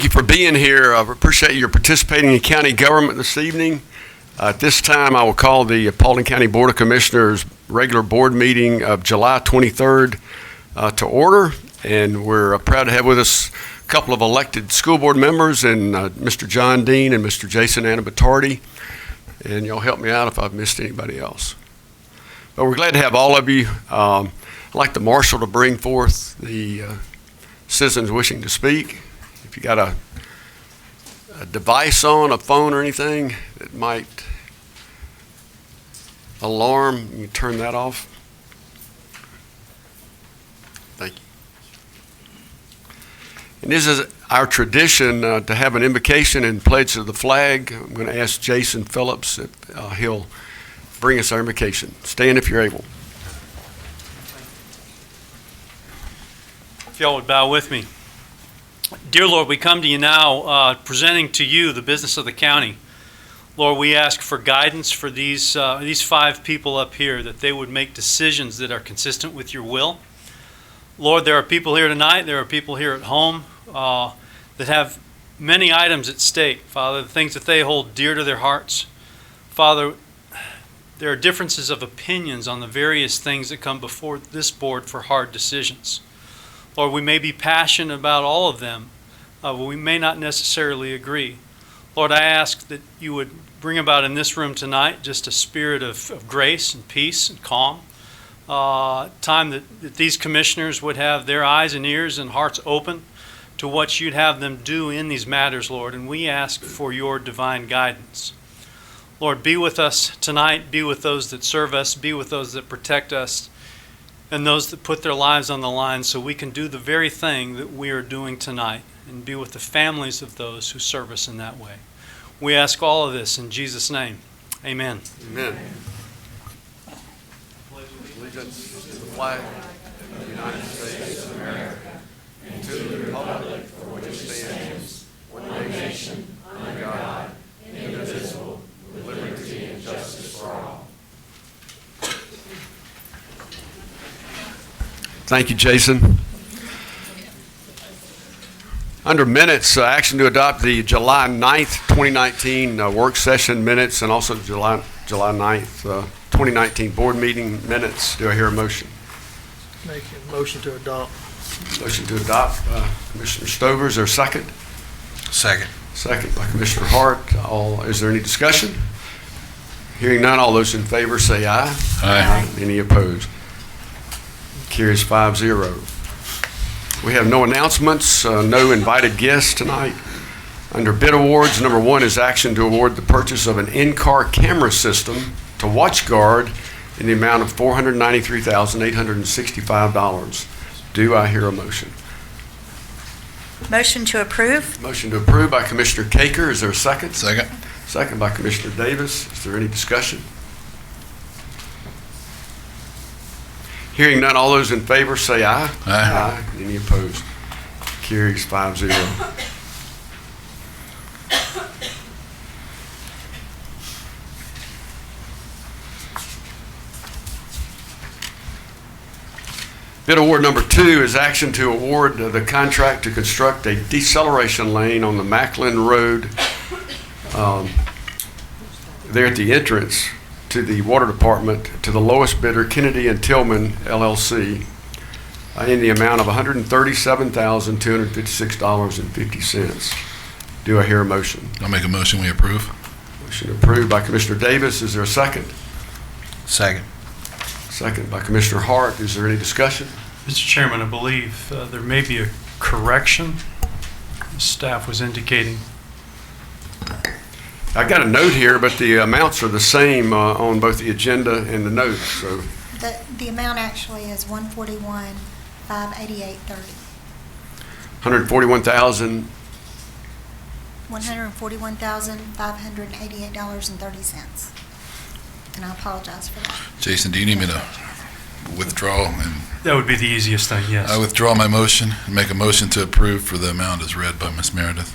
Thank you for being here. I appreciate your participating in county government this evening. At this time, I will call the Paulding County Board of Commissioners regular board meeting of July 23rd to order. And we're proud to have with us a couple of elected school board members, and Mr. John Dean and Mr. Jason Anabatardi. And y'all help me out if I've missed anybody else. But we're glad to have all of you. I'd like the marshal to bring forth the citizens wishing to speak. If you got a device on, a phone or anything that might alarm, you can turn that off. Thank you. And this is our tradition to have an invocation and pledge of the flag. I'm going to ask Jason Phillips if he'll bring us our invocation. Stand if you're able. If y'all would bow with me. Dear Lord, we come to you now presenting to you the business of the county. Lord, we ask for guidance for these five people up here, that they would make decisions that are consistent with your will. Lord, there are people here tonight, there are people here at home that have many items at stake, Father, the things that they hold dear to their hearts. Father, there are differences of opinions on the various things that come before this board for hard decisions. Lord, we may be passionate about all of them, but we may not necessarily agree. Lord, I ask that you would bring about in this room tonight just a spirit of grace and peace and calm. Time that these commissioners would have their eyes and ears and hearts open to what you'd have them do in these matters, Lord. And we ask for your divine guidance. Lord, be with us tonight. Be with those that serve us. Be with those that protect us, and those that put their lives on the line so we can do the very thing that we are doing tonight, and be with the families of those who serve us in that way. We ask all of this in Jesus' name. Amen. Amen. Allegiance to the flag of the United States of America and to the republic for which it stands, one nation, under God, indivisible, with liberty and justice for all. Thank you, Jason. Under minutes, action to adopt the July 9th, 2019 work session minutes, and also July 9th, 2019 board meeting minutes. Do I hear a motion? Make a motion to adopt. Motion to adopt. Commissioner Stover, is there a second? Second. Second by Commissioner Hart. Is there any discussion? Hearing none, all those in favor say aye. Aye. Any opposed? Carries 5-0. We have no announcements, no invited guests tonight. Under bid awards, number 1 is action to award the purchase of an in-car camera system to WatchGuard in the amount of $493,865. Do I hear a motion? Motion to approve. Motion to approve by Commissioner Caker. Is there a second? Second. Second by Commissioner Davis. Is there any discussion? Hearing none, all those in favor say aye. Aye. Any opposed? Carries 5-0. Bid award number 2 is action to award the contract to construct a deceleration lane on the Macklin Road there at the entrance to the water department to the lowest bidder, Kennedy and Tillman LLC, in the amount of $137,256.50. Do I hear a motion? I'll make a motion we approve. Motion approved by Commissioner Davis. Is there a second? Second. Second by Commissioner Hart. Is there any discussion? Mr. Chairman, I believe there may be a correction. Staff was indicating. I got a note here, but the amounts are the same on both the agenda and the note. So The amount actually is $141,588.30. $141,000. $141,588.30. And I apologize for that. Jason, do you need me to withdraw? And That would be the easiest thing, yes. I withdraw my motion and make a motion to approve for the amount as read by Ms. Meredith.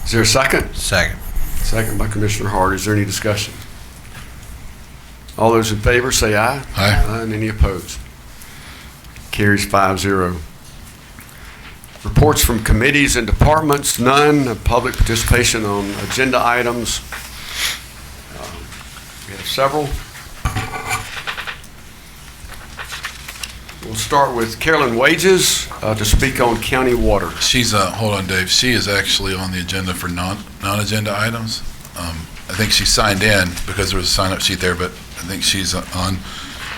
Is there a second? Second. Second by Commissioner Hart. Is there any discussion? All those in favor say aye. Aye. And any opposed? Carries 5-0. Reports from committees and departments, none. Public participation on agenda items. We have several. We'll start with Carolyn Wages to speak on county water. She's, hold on, Dave. She is actually on the agenda for non-agenda items. I think she signed in because there was a sign-up sheet there, but I think she's on.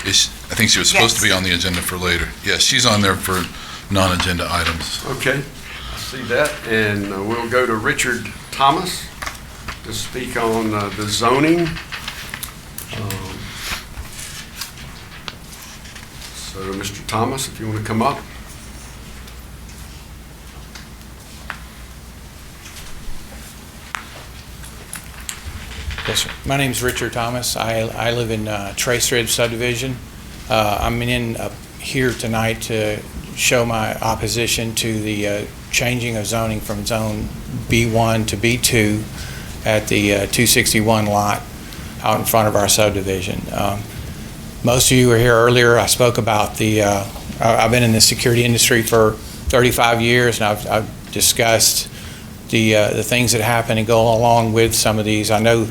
I think she was supposed to be on the agenda for later. Yes, she's on there for non-agenda items. Okay, I see that. And we'll go to Richard Thomas to speak on the zoning. So, Mr. Thomas, if you want to come up. Yes, sir. My name is Richard Thomas. I live in Trace Ridge subdivision. I'm in here tonight to show my opposition to the changing of zoning from zone B1 to B2 at the 261 lot out in front of our subdivision. Most of you were here earlier. I spoke about I've been in the security industry for 35 years, and I've discussed the things that happen and go along with some of these. I know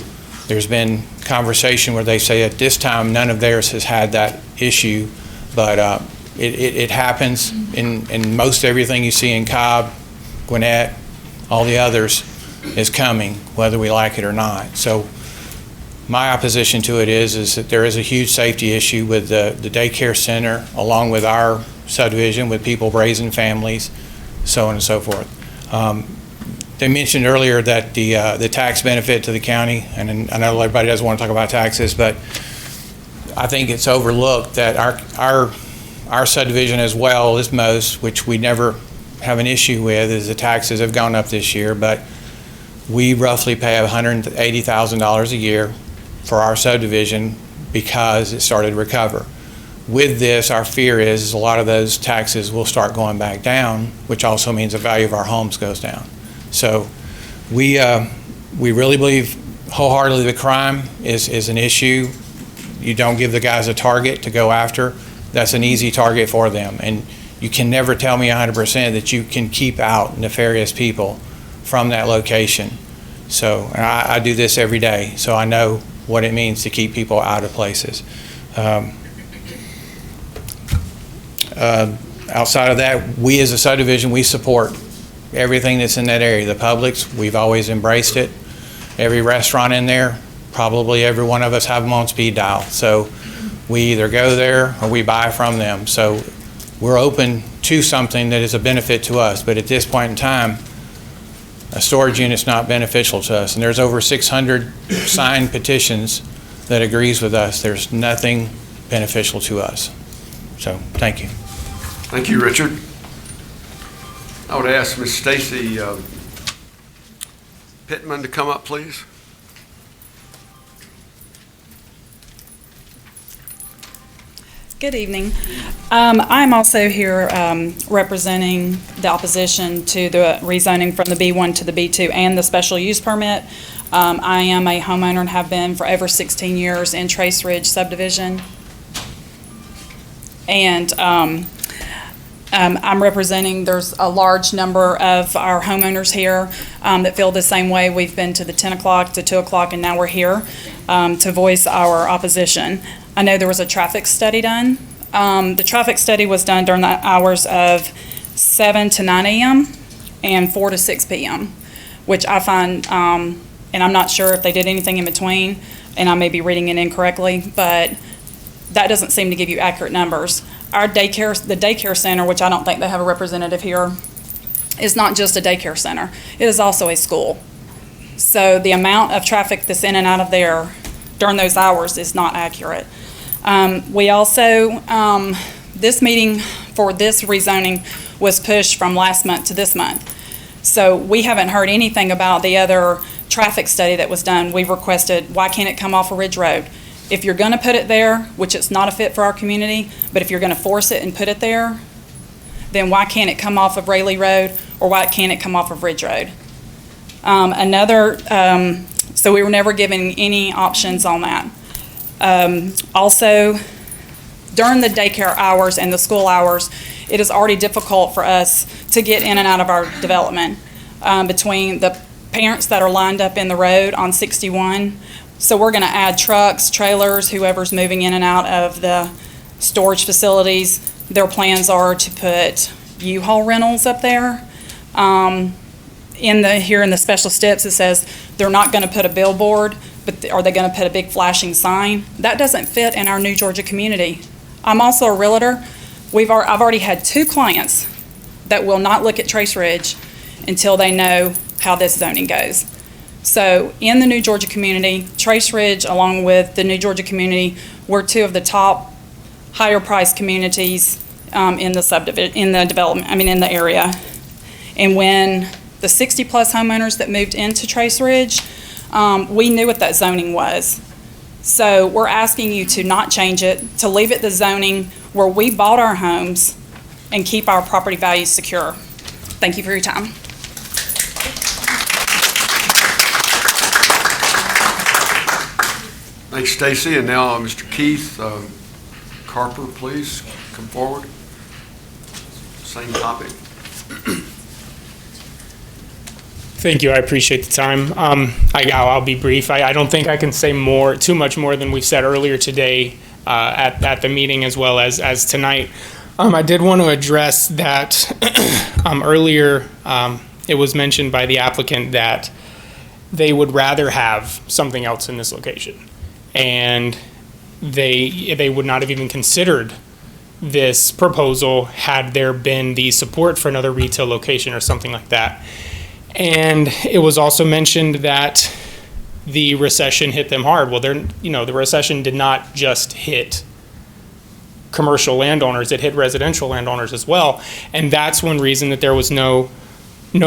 there's been conversation where they say at this time none of theirs has had that issue, but it happens in most everything you see in Cobb, Gwinnett, all the others is coming, whether we like it or not. So my opposition to it is that there is a huge safety issue with the daycare center, along with our subdivision, with people raising families, so on and so forth. They mentioned earlier that the tax benefit to the county, and I know everybody doesn't want to talk about taxes, but I think it's overlooked that our subdivision as well as most, which we never have an issue with, is the taxes have gone up this year, but we roughly pay $180,000 a year for our subdivision because it started to recover. With this, our fear is a lot of those taxes will start going back down, which also means the value of our homes goes down. So we really believe wholeheartedly the crime is an issue. You don't give the guys a target to go after. That's an easy target for them. And you can never tell me 100% that you can keep out nefarious people from that location. So I do this every day, so I know what it means to keep people out of places. Outside of that, we as a subdivision, we support everything that's in that area. The Publix, we've always embraced it. Every restaurant in there, probably every one of us have them on speed dial. So we either go there or we buy from them. So we're open to something that is a benefit to us. But at this point in time, a storage unit's not beneficial to us. And there's over 600 signed petitions that agrees with us. There's nothing beneficial to us. So, thank you. Thank you, Richard. I would ask Ms. Stacy Pittman to come up, please. Good evening. I'm also here representing the opposition to the rezoning from the B1 to the B2 and the special use permit. I am a homeowner and have been for over 16 years in Trace Ridge subdivision. And I'm representing, there's a large number of our homeowners here that feel the same way. We've been to the 10 o'clock to 2 o'clock, and now we're here to voice our opposition. I know there was a traffic study done. The traffic study was done during the hours of 7 to 9 a.m. and 4 to 6 p.m., which I find, and I'm not sure if they did anything in between, and I may be reading it incorrectly, but that doesn't seem to give you accurate numbers. Our daycare, the daycare center, which I don't think they have a representative here, is not just a daycare center. It is also a school. So the amount of traffic that's in and out of there during those hours is not accurate. We also, this meeting for this rezoning was pushed from last month to this month. So we haven't heard anything about the other traffic study that was done. We've requested, why can't it come off of Ridge Road? If you're gonna put it there, which it's not a fit for our community, but if you're gonna force it and put it there, then why can't it come off of Rayleigh Road, or why can't it come off of Ridge Road? So we were never given any options on that. Also, during the daycare hours and the school hours, it is already difficult for us to get in and out of our development between the parents that are lined up in the road on 61. So we're going to add trucks, trailers, whoever's moving in and out of the storage facilities. Their plans are to put U-Haul rentals up there. Here in the special steps, it says they're not going to put a billboard, but are they going to put a big flashing sign? That doesn't fit in our New Georgia community. I'm also a realtor. I've already had 2 clients that will not look at Trace Ridge until they know how this zoning goes. So in the New Georgia community, Trace Ridge, along with the New Georgia community, we're 2 of the top higher priced communities in the area. And when the 60-plus homeowners that moved into Trace Ridge, we knew what that zoning was. So we're asking you to not change it, to leave it the zoning where we bought our homes and keep our property values secure. Thank you for your time. Thanks, Stacy. And now Mr. Keith Carper, please come forward. Same topic. Thank you. I appreciate the time. I'll be brief. I don't think I can say too much more than we've said earlier today at the meeting as well as tonight. I did want to address that earlier. It was mentioned by the applicant that they would rather have something else in this location, and they would not have even considered this proposal had there been the support for another retail location or something like that. And it was also mentioned that the recession hit them hard. Well, the recession did not just hit commercial landowners, it hit residential landowners as well. And that's one reason that there was no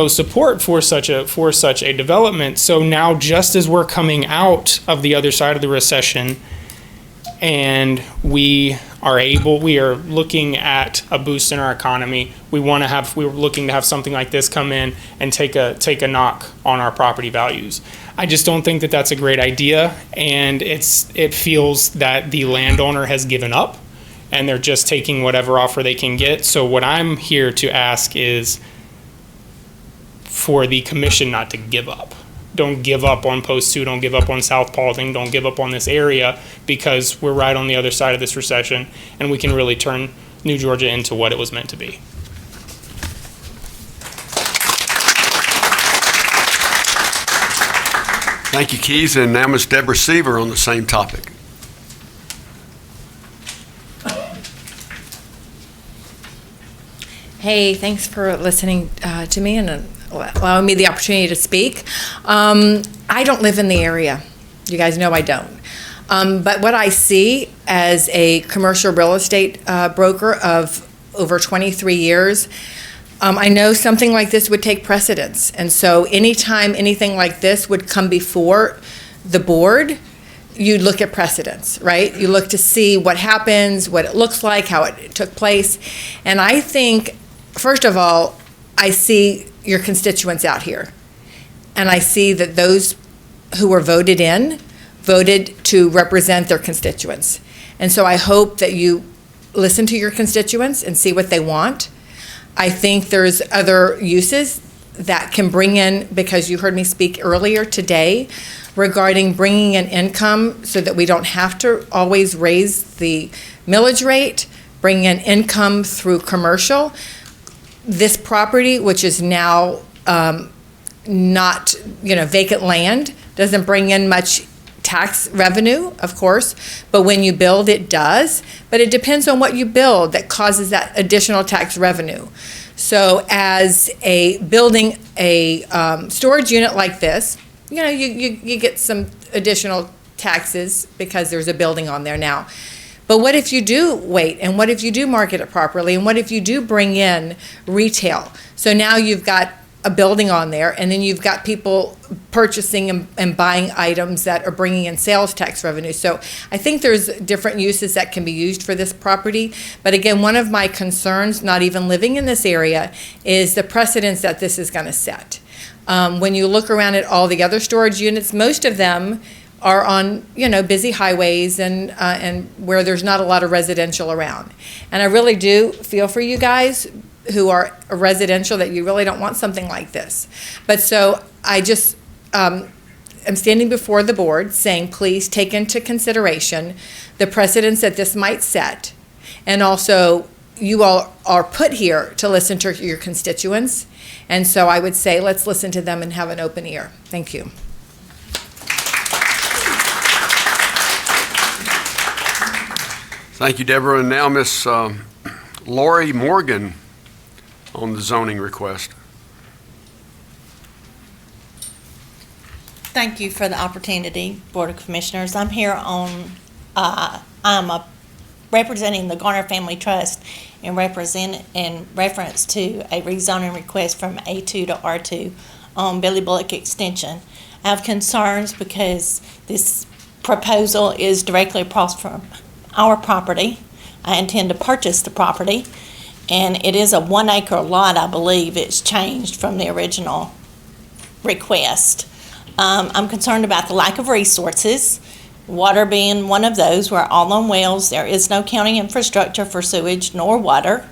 support for such a development. So now, just as we're coming out of the other side of the recession and we are looking at a boost in our economy, we're looking to have something like this come in and take a knock on our property values. I just don't think that that's a great idea, and it feels that the landowner has given up and they're just taking whatever offer they can get. So what I'm here to ask is for the commission not to give up. Don't give up on Post 2, don't give up on South Paulding, don't give up on this area, because we're right on the other side of this recession and we can really turn New Georgia into what it was meant to be. Thank you, Keith. And now Ms. Deborah Seaver on the same topic. Hey, thanks for listening to me and allowing me the opportunity to speak. I don't live in the area. You guys know I don't. But what I see as a commercial real estate broker of over 23 years, I know something like this would take precedence. And so anytime anything like this would come before the board, you look at precedence, right? You look to see what happens, what it looks like, how it took place. And I think, first of all, I see your constituents out here. And I see that those who were voted to represent their constituents. And so I hope that you listen to your constituents and see what they want. I think there's other uses that can bring in, because you heard me speak earlier today regarding bringing in income so that we don't have to always raise the millage rate, bring in income through commercial. This property, which is now not, vacant land, doesn't bring in much tax revenue, of course, but when you build, it does. But it depends on what you build that causes that additional tax revenue. So as building a storage unit like this, you get some additional taxes because there's a building on there now. But what if you do wait, and what if you do market it properly, and what if you do bring in retail? So now you've got a building on there, and then you've got people purchasing and buying items that are bringing in sales tax revenue. So I think there's different uses that can be used for this property. But again, one of my concerns, not even living in this area, is the precedence that this is going to set. When you look around at all the other storage units, most of them are on, busy highways and where there's not a lot of residential around. And I really do feel for you guys who are residential that you really don't want something like this. But so I just am standing before the board saying, please take into consideration the precedents that this might set. And also, you all are put here to listen to your constituents. And so I would say, let's listen to them and have an open ear. Thank you. Thank you, Deborah. And now Miss Lori Morgan on the zoning request. Thank you for the opportunity, Board of Commissioners. I'm here on, representing the Garner Family Trust in reference to a rezoning request from A2 to R2 on Billy Bullock Extension. I have concerns because this proposal is directly across from our property. I intend to purchase the property, and it is a 1 acre lot, I believe. It's changed from the original request. I'm concerned about the lack of resources, water being one of those. We're all on wells. There is no county infrastructure for sewage nor water,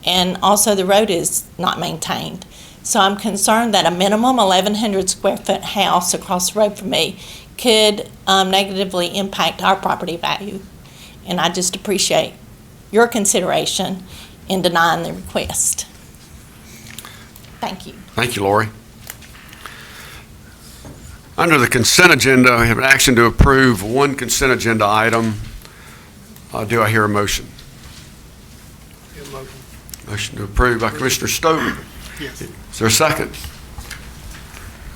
and also the road is not maintained. So I'm concerned that a minimum 1,100 square foot house across the road from me could negatively impact our property value. And I just appreciate your consideration in denying the request. Thank you. Thank you, Lori. Under the consent agenda, we have an action to approve one consent agenda item. Do I hear a motion? Get a motion. Motion to approve by Commissioner Stover. Yes. Is there a second?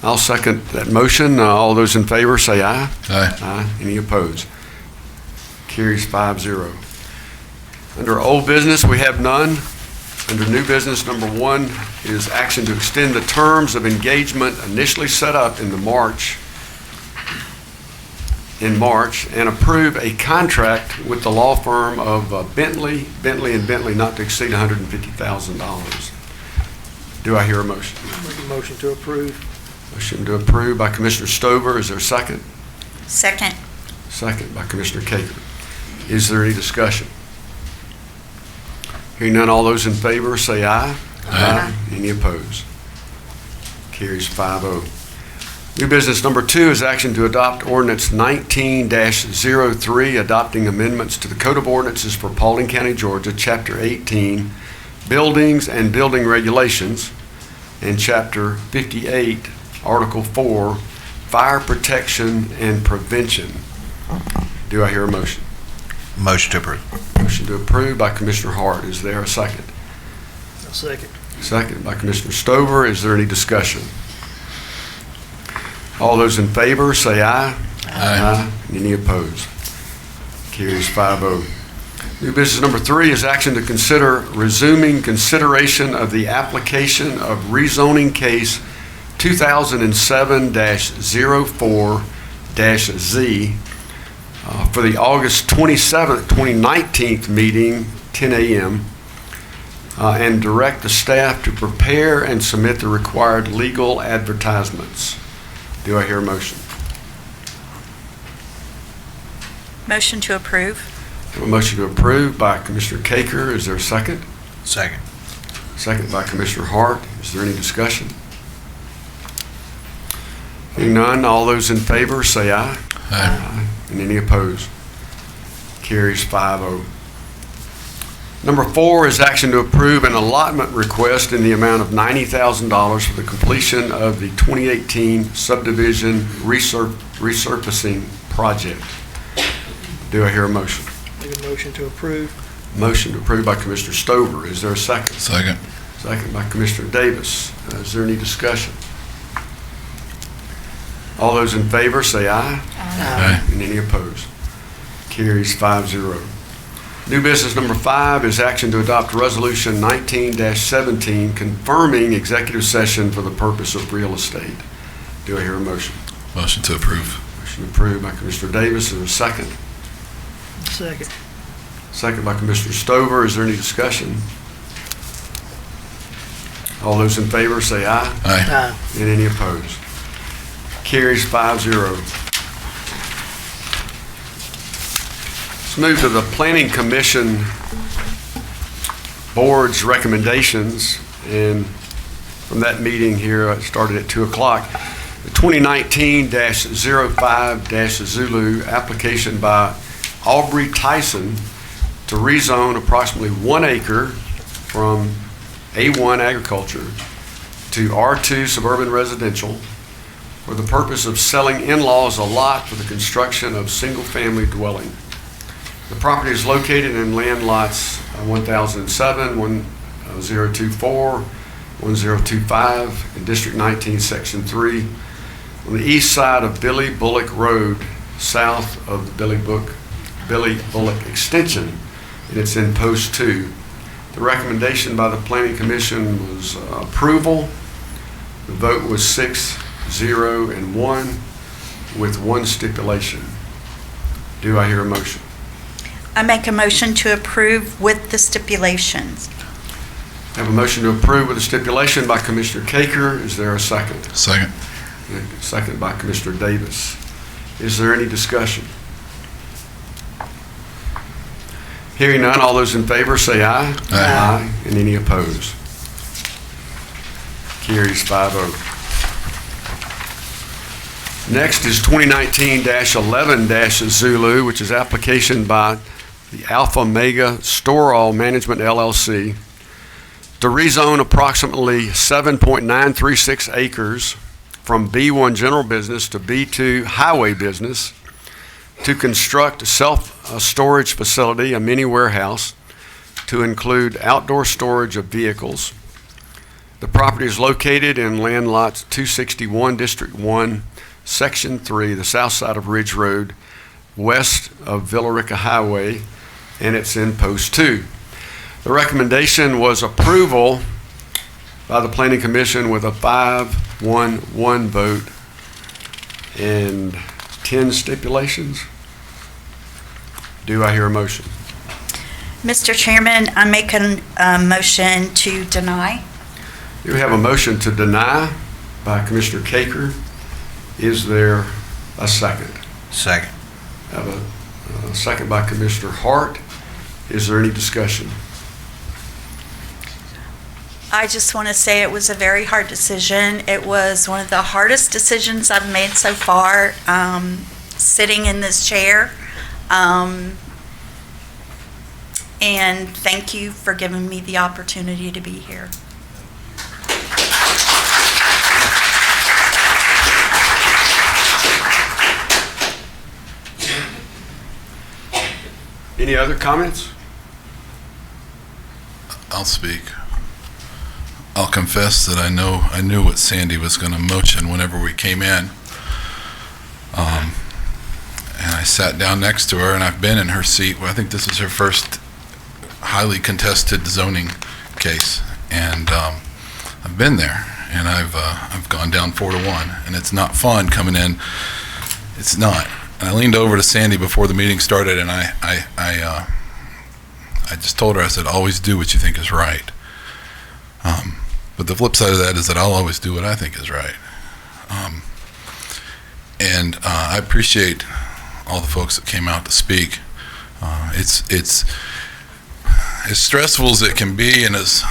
I'll second that motion. All those in favor say aye. Aye. Aye. Any opposed? Carries 5-0. Under old business, we have none. Under new business, number 1 is action to extend the terms of engagement initially set up in March and approve a contract with the law firm of Bentley & Bentley not to exceed $150,000. Do I hear a motion? Make a motion to approve. Motion to approve by Commissioner Stover. Is there a second? Second. Second by Commissioner Caker. Is there any discussion? Hearing none, all those in favor say aye. Aye. Any opposed? Carries 5-0. New business number 2 is action to adopt ordinance 19-03, adopting amendments to the Code of Ordinances for Paulding County, Georgia, Chapter 18, Buildings and Building Regulations, and Chapter 58, Article 4, Fire Protection and Prevention. Do I hear a motion? Motion to approve. Motion to approve by Commissioner Hart. Is there a second? A second. Second by Commissioner Stover. Is there any discussion? All those in favor say aye. Aye. Any opposed? Carries 5-0. New business number 3 is action to consider resuming consideration of the application of rezoning case 2007-04-Z for the August 27th, 2019 meeting, 10 a.m., and direct the staff to prepare and submit the required legal advertisements. Do I hear a motion? Motion to approve. A motion to approve by Commissioner Caker. Is there a second? Second. Second by Commissioner Hart. Is there any discussion? Hearing none, all those in favor say aye. Aye. And any opposed? Carries 5-0. Number 4 is action to approve an allotment request in the amount of $90,000 for the completion of the 2018 subdivision resurfacing project. Do I hear a motion? Make a motion to approve. Motion to approve by Commissioner Stover. Is there a second? Second. Second by Commissioner Davis. Is there any discussion? All those in favor say aye. Aye. And any opposed? Carries 5-0. New business number 5 is action to adopt Resolution 19-17, confirming executive session for the purpose of real estate. Do I hear a motion? Motion to approve. Motion approved by Commissioner Davis. Is there a second? Second. Second by Commissioner Stover. Is there any discussion? All those in favor say aye. Aye. Aye. And any opposed? Carries 5-0. Let's move to the Planning Commission Board's recommendations. And from that meeting here, it started at 2 o'clock. The 2019-05-Zulu application by Aubrey Tyson to rezone approximately 1 acre from A1 agriculture to R2 suburban residential for the purpose of selling in-laws a lot for the construction of single-family dwelling. The property is located in land lots 1007, 1024, 1025 in District 19, Section 3, on the east side of Billy Bullock Road, south of the Billy Bullock Extension, and it's in Post 2. The recommendation by the Planning Commission was approval. The vote was 6-0 and 1 with one stipulation. Do I hear a motion? I make a motion to approve with the stipulations. I have a motion to approve with a stipulation by Commissioner Caker. Is there a second? Second. Second by Commissioner Davis. Is there any discussion? Hearing none, all those in favor say aye. Aye. And any opposed? Carries 5-0. Next is 2019-11-Zulu, which is application by the Alpha Mega Store-All Management LLC to rezone approximately 7.936 acres from B1 general business to B2 highway business to construct a self-storage facility, a mini warehouse, to include outdoor storage of vehicles. The property is located in land lots 261, District 1, Section 3, the south side of Ridge Road, west of Villarica Highway, and it's in Post 2. The recommendation was approval by the Planning Commission with a 5-1-1 vote and 10 stipulations. Do I hear a motion? Mr. Chairman, I make a motion to deny. You have a motion to deny by Commissioner Caker. Is there a second? Second. I have a second by Commissioner Hart. Is there any discussion? I just want to say it was a very hard decision. It was one of the hardest decisions I've made so far, sitting in this chair. And thank you for giving me the opportunity to be here. Any other comments? I'll speak. I'll confess that I knew what Sandy was going to motion whenever we came in. And I sat down next to her, and I've been in her seat. Well, I think this is her first highly contested zoning case, and I've been there, and I've gone down 4-1, and it's not fun coming in. It's not. And I leaned over to Sandy before the meeting started, and I just told her, I said, always do what you think is right. But the flip side of that is that I'll always do what I think is right. And I appreciate all the folks that came out to speak. It's as stressful as it can be, and as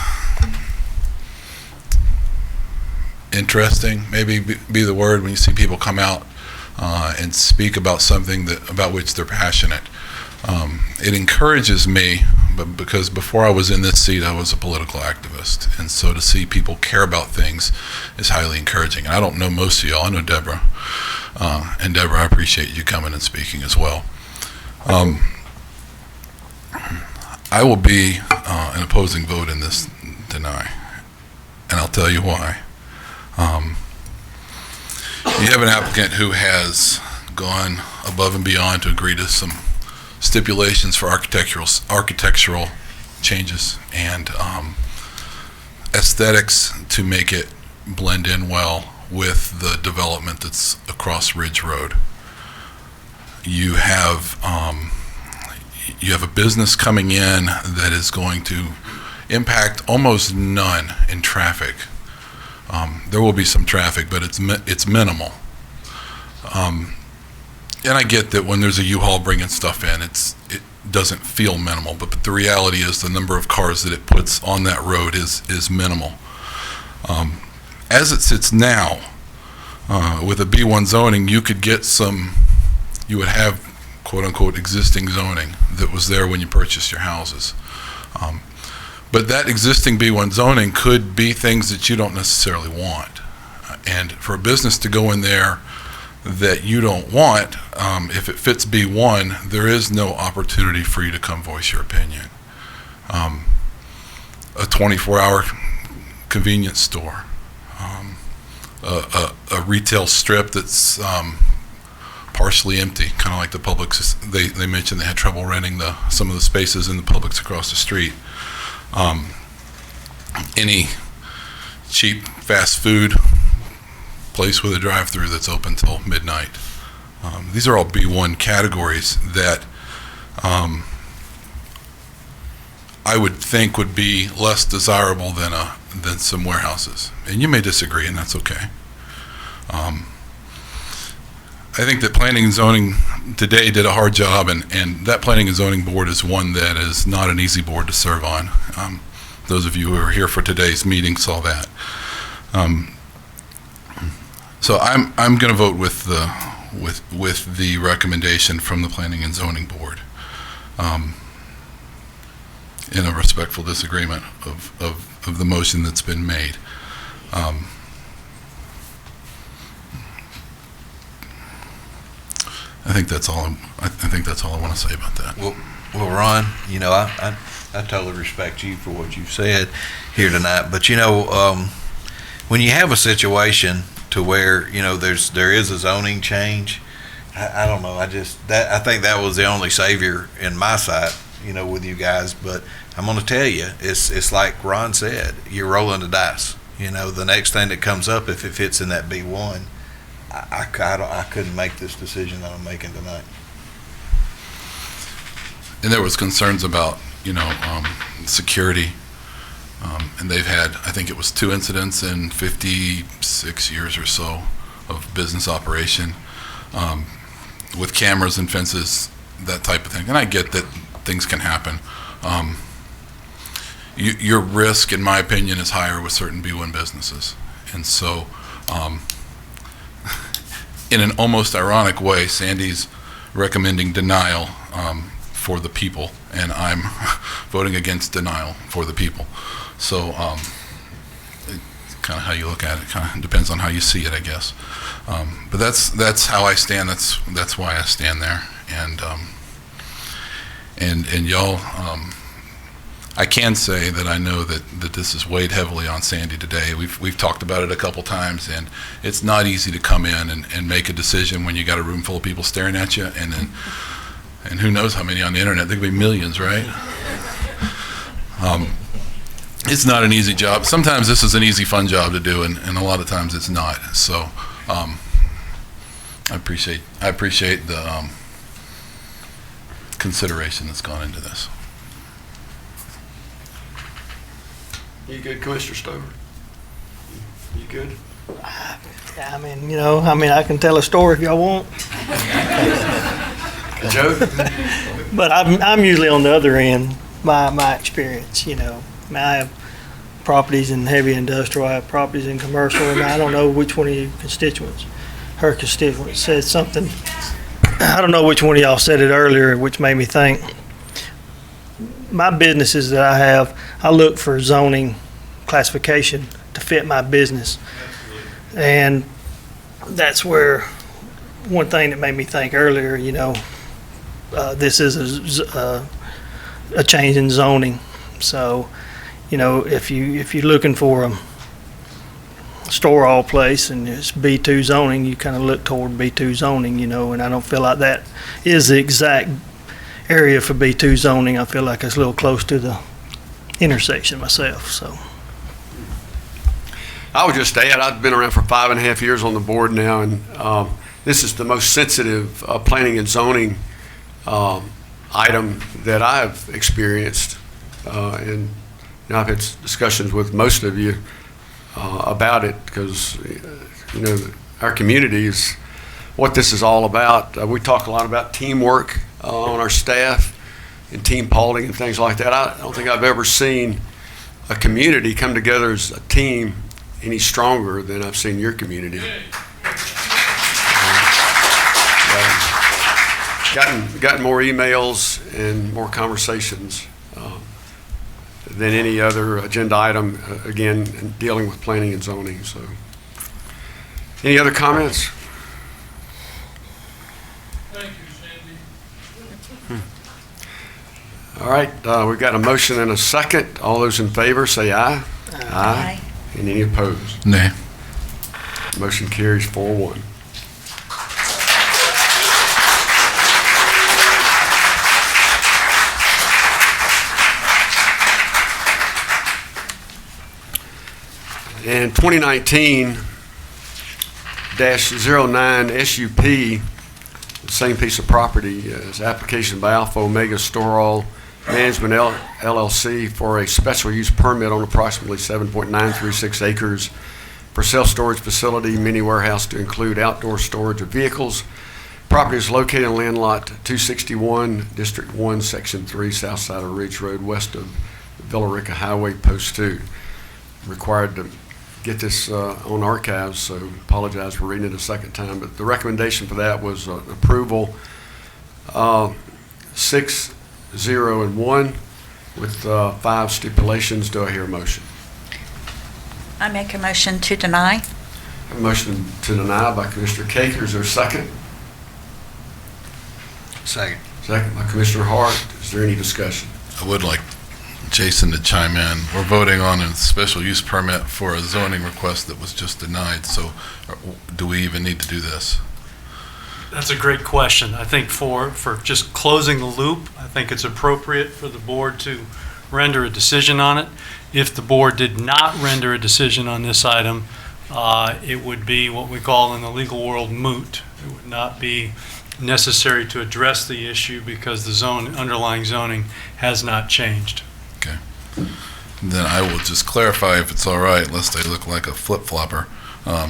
interesting, maybe be the word, when you see people come out and speak about something about which they're passionate. It encourages me, but because before I was in this seat, I was a political activist, and so to see people care about things is highly encouraging. And I don't know most of y'all. I know Deborah, and Deborah, I appreciate you coming and speaking as well. I will be an opposing vote in this deny, and I'll tell you why. You have an applicant who has gone above and beyond to agree to some stipulations for architectural changes and aesthetics to make it blend in well with the development that's across Ridge Road. You have a business coming in that is going to impact almost none in traffic. There will be some traffic, but it's minimal. And I get that when there's a U-Haul bringing stuff in, doesn't feel minimal, but the reality is the number of cars that it puts on that road is minimal. As it sits now, with a B1 zoning, you would have quote-unquote existing zoning that was there when you purchased your houses. But that existing B1 zoning could be things that you don't necessarily want. And for a business to go in there that you don't want, if it fits B1, there is no opportunity for you to come voice your opinion. A 24-hour convenience store, a retail strip that's partially empty, kind of like the Publix. They mentioned they had trouble renting some of the spaces in the Publix across the street. Any cheap fast food place with a drive-through that's open till midnight. These are all B1 categories that I would think would be less desirable than some warehouses. And you may disagree, and that's okay. I think that planning and zoning today did a hard job, and that planning and zoning board is one that is not an easy board to serve on. Those of you who are here for today's meeting saw that. So I'm going to vote with the recommendation from the planning and zoning board, in a respectful disagreement of the motion that's been made. I think that's all. I think that's all I want to say about that. Well, Ron, you know, I totally respect you for what you've said here tonight. But you know, when you have a situation to where there is a zoning change, I don't know. I think that was the only savior in my sight, with you guys. But I'm going to tell you, it's like Ron said, you're rolling the dice. The next thing that comes up, if it fits in that B1. I couldn't make this decision that I'm making tonight. And there was concerns about, security, and they've had, I think it was 2 incidents in 56 years or so of business operation, with cameras and fences, that type of thing. And I get that things can happen. Your risk, in my opinion, is higher with certain B1 businesses. And so, in an almost ironic way, Sandy's recommending denial for the people, and I'm voting against denial for the people. So it's kind of how you look at it. Kind of depends on how you see it, I guess. But that's how I stand. That's why I stand there. And y'all, I can say that I know that this is weighed heavily on Sandy today. We've talked about it a couple times, and it's not easy to come in and make a decision when you got a room full of people staring at you, and who knows how many on the internet. There could be millions, right? It's not an easy job. Sometimes this is an easy, fun job to do, and a lot of times it's not. So I appreciate the consideration that's gone into this. You good, Commissioner Stover? You good? I can tell a story if y'all want. Joe? But I'm usually on the other end, my experience, I have properties in heavy industrial, I have properties in commercial, and I don't know which one of you her constituents said something. I don't know which one of y'all said it earlier, which made me think. My businesses that I have, I look for zoning classification to fit my business. And that's where one thing that made me think earlier, this is a change in zoning. So, if you're looking for a store all place and it's B2 zoning, you kind of look toward B2 zoning, and I don't feel like that is the exact area for B2 zoning. I feel like it's a little close to the intersection myself, so. I would just add, I've been around for 5.5 years on the board now, and this is the most sensitive planning and zoning item that I've experienced. And I've had discussions with most of you about it because, our community is what this is all about. We talk a lot about teamwork on our staff, and Team Paulding and things like that. I don't think I've ever seen a community come together as a team any stronger than I've seen your community. Gotten more emails and more conversations than any other agenda item, again, dealing with planning and zoning. So, any other comments? Thank you, Sandy. All right, we've got a motion and a second. All those in favor say aye. Aye. And any opposed? Nay. Motion carries 4-1. And 2019-09 SUP, the same piece of property, is application by Alpha Omega Storall Management LLC for a special use permit on approximately 7.936 acres for self-storage facility, mini warehouse to include outdoor storage of vehicles. Property is located in land lot 261, District 1, Section 3, south side of Ridge Road, west of Villa Rica Highway, Post 2. Required to get this on archives, so apologize for reading it a second time, but the recommendation for that was approval 6-0-1 with 5 stipulations. Do I hear a motion? I make a motion to deny. A motion to deny by Commissioner Caker. Is there a second? Second. Second by Commissioner Hart. Is there any discussion? I would like Jason to chime in. We're voting on a special use permit for a zoning request that was just denied, so do we even need to do this? That's a great question. I think for just closing the loop, I think it's appropriate for the board to render a decision on it. If the board did not render a decision on this item, it would be what we call in the legal world moot. It would not be necessary to address the issue because the underlying zoning has not changed. Okay. Then I will just clarify, if it's all right, lest I look like a flip-flopper. I'll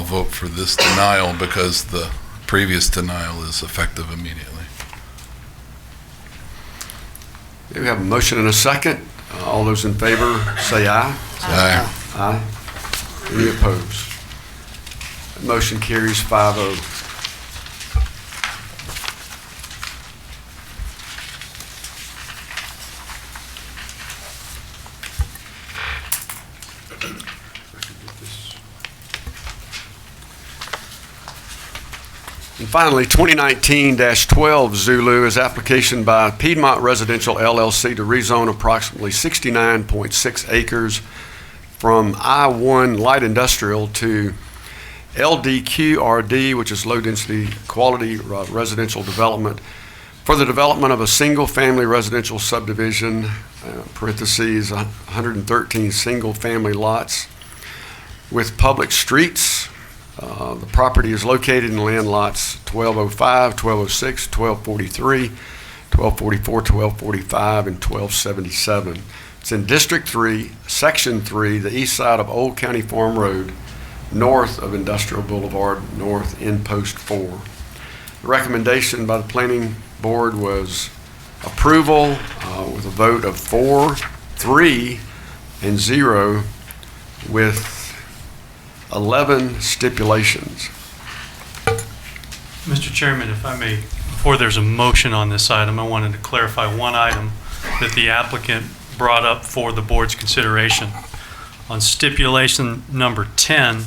vote for this denial because the previous denial is effective immediately. We have a motion and a second. All those in favor say aye. Aye. Aye. Any opposed? Motion carries 5-0. And finally, 2019-12 Zulu is application by Piedmont Residential LLC to rezone approximately 69.6 acres from I-1 light industrial to LDQRD, which is low density quality residential development, for the development of a single-family residential subdivision, parentheses, 113 single-family lots with public streets. The property is located in land lots 1205, 1206, 1243, 1244, 1245, and 1277. It's in District 3, Section 3, the east side of Old County Farm Road, north of Industrial Boulevard, north in Post 4. The recommendation by the Planning Board was approval with a vote of 4, 3, and 0 with 11 stipulations. Mr. Chairman, if I may, before there's a motion on this item, I wanted to clarify one item that the applicant brought up for the board's consideration. On stipulation number 10,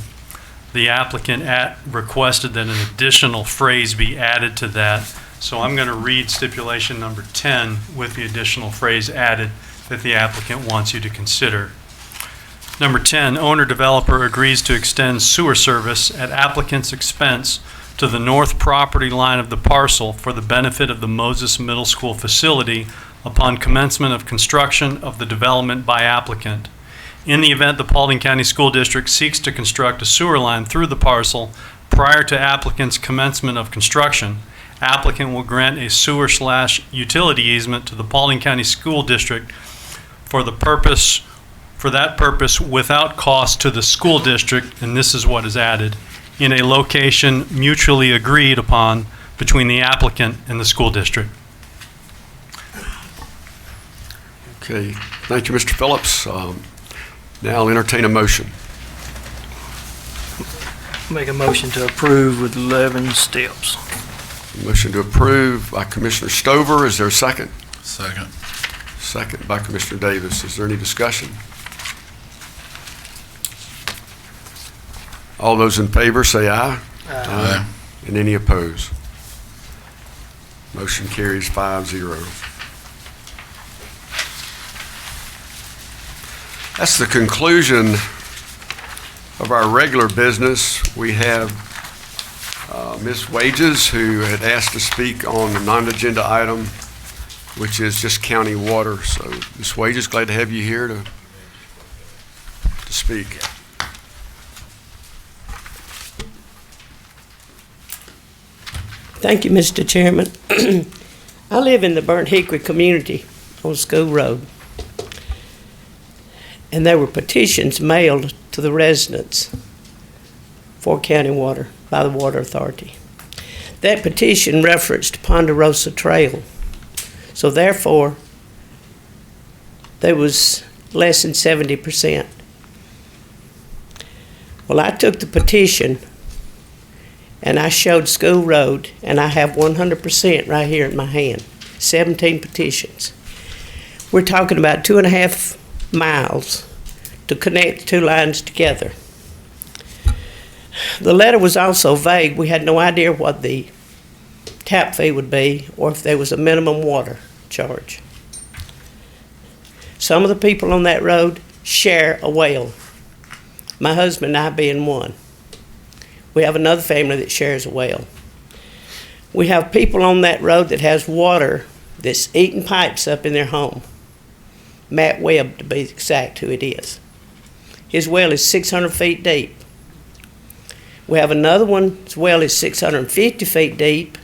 the applicant requested that an additional phrase be added to that. So I'm going to read stipulation number 10 with the additional phrase added that the applicant wants you to consider. Number 10, owner-developer agrees to extend sewer service at applicant's expense to the north property line of the parcel for the benefit of the Moses Middle School facility upon commencement of construction of the development by applicant. In the event the Paulding County School District seeks to construct a sewer line through the parcel prior to applicant's commencement of construction, applicant will grant a sewer/utility easement to the Paulding County School District for that purpose without cost to the school district, and this is what is added, in a location mutually agreed upon between the applicant and the school district. Okay, thank you, Mr. Phillips. Now I'll entertain a motion. Make a motion to approve with 11 steps. Motion to approve by Commissioner Stover. Is there a second? Second. Second by Commissioner Davis. Is there any discussion? All those in favor say aye. Aye. And any opposed? Motion carries 5-0. That's the conclusion of our regular business. We have Ms. Wages, who had asked to speak on the non-agenda item, which is just county water. So, Ms. Wages, glad to have you here to speak. Thank you, Mr. Chairman. I live in the Burnt Hickory community on School Road. And there were petitions mailed to the residents for county water by the Water Authority. That petition referenced Ponderosa Trail. So therefore, there was less than 70%. Well, I took the petition and I showed School Road, and I have 100% right here in my hand, 17 petitions. We're talking about 2.5 miles to connect the two lines together. The letter was also vague. We had no idea what the tap fee would be or if there was a minimum water charge. Some of the people on that road share a well, my husband and I being one. We have another family that shares a well. We have people on that road that has water that's eating pipes up in their home. Matt Webb, to be exact, who it is. His well is 600 feet deep. We have another one's well is 650 feet deep,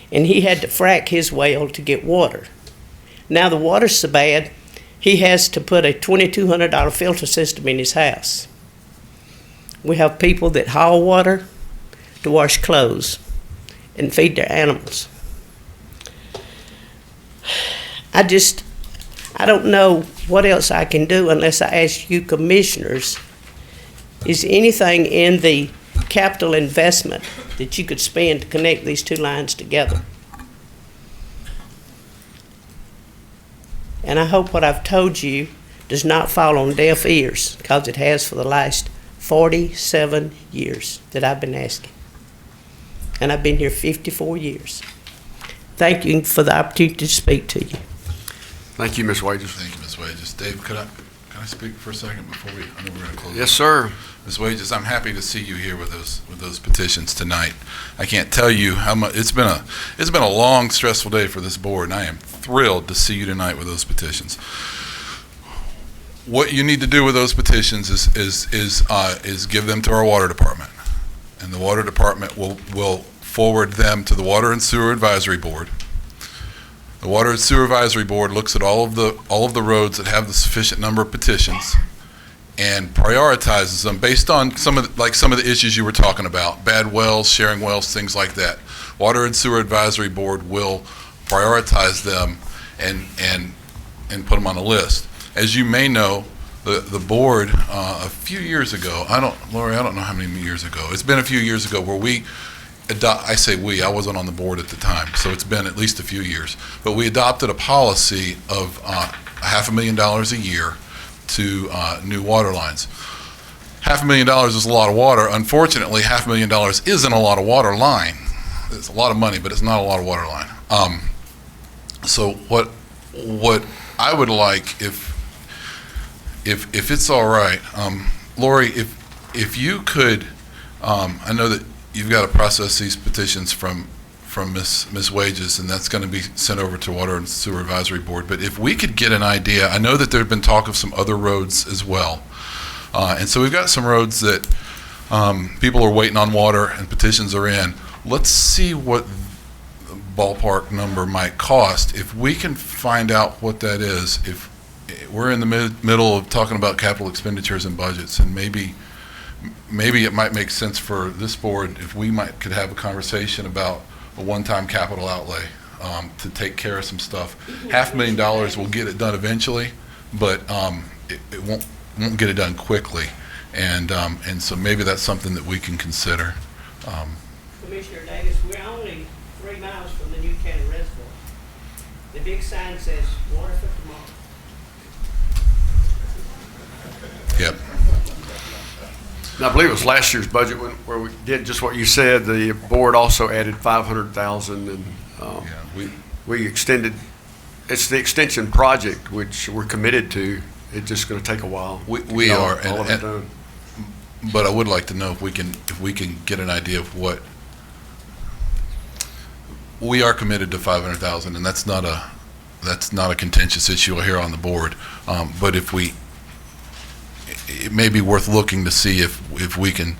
and he had to frack his well to get water. Now the water's so bad, he has to put a $2,200 filter system in his house. We have people that haul water to wash clothes and feed their animals. I don't know what else I can do unless I ask you commissioners, is anything in the capital investment that you could spend to connect these two lines together? And I hope what I've told you does not fall on deaf ears, because it has for the last 47 years that I've been asking. And I've been here 54 years. Thank you for the opportunity to speak to you. Thank you, Ms. Wages. Thank you, Ms. Wages. Dave, can I speak for a second before I know we're going to close? Yes, sir. Ms. Wages, I'm happy to see you here with those petitions tonight. I can't tell you how much it's been a long, stressful day for this board, and I am thrilled to see you tonight with those petitions. What you need to do with those petitions is give them to our water department, and the water department will forward them to the Water and Sewer Advisory Board. The Water and Sewer Advisory Board looks at all of the roads that have the sufficient number of petitions and prioritizes them based on some of the issues you were talking about, bad wells, sharing wells, things like that. Water and Sewer Advisory Board will prioritize them and put them on a list. As you may know, the board a few years ago, Lori, I don't know how many years ago, it's been a few years ago where I say we, I wasn't on the board at the time, so it's been at least a few years, but we adopted a policy of $500,000 a year to new water lines. $500,000 is a lot of water. Unfortunately, $500,000 isn't a lot of water line. It's a lot of money, but it's not a lot of water line. So what I would like, if it's all right, Lori, if you could, I know that you've got to process these petitions from Ms. Wages, and that's going to be sent over to Water and Sewer Advisory Board. But if we could get an idea, I know that there have been talk of some other roads as well. And so we've got some roads that people are waiting on water and petitions are in. Let's see what the ballpark number might cost. If we can find out what that is, if we're in the middle of talking about capital expenditures and budgets, and maybe it might make sense for this board if we could have a conversation about a one-time capital outlay to take care of some stuff. $500,000 will get it done eventually, but it won't get it done quickly. And so maybe that's something that we can consider. Commissioner Davis, we're only 3 miles from the New County Reservoir. The big sign says water for tomorrow. Yep. And I believe it was last year's budget where we did just what you said. The board also added 500,000, and we extended. It's the extension project which we're committed to. It's just going to take a while. We are, all of it done. But I would like to know if we can get an idea of what we are committed to. 500,000, and that's not a contentious issue here on the board. But it may be worth looking to see if we can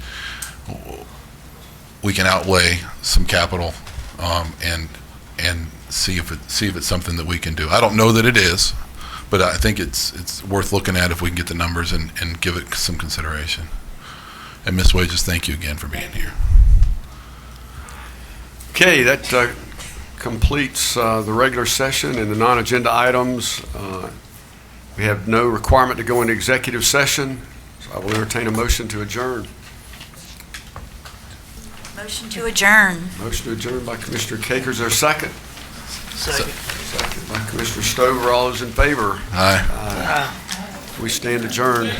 outlay some capital and see if it's something that we can do. I don't know that it is, but I think it's worth looking at if we can get the numbers and give it some consideration. And Ms. Wages, thank you again for being here. Okay, that completes the regular session and the non-agenda items. We have no requirement to go into executive session, so I will entertain a motion to adjourn. Motion to adjourn. Motion to adjourn by Commissioner Cakers. Is there a second? Second. Second by Commissioner Stover. All those in favor? Aye. We stand adjourned.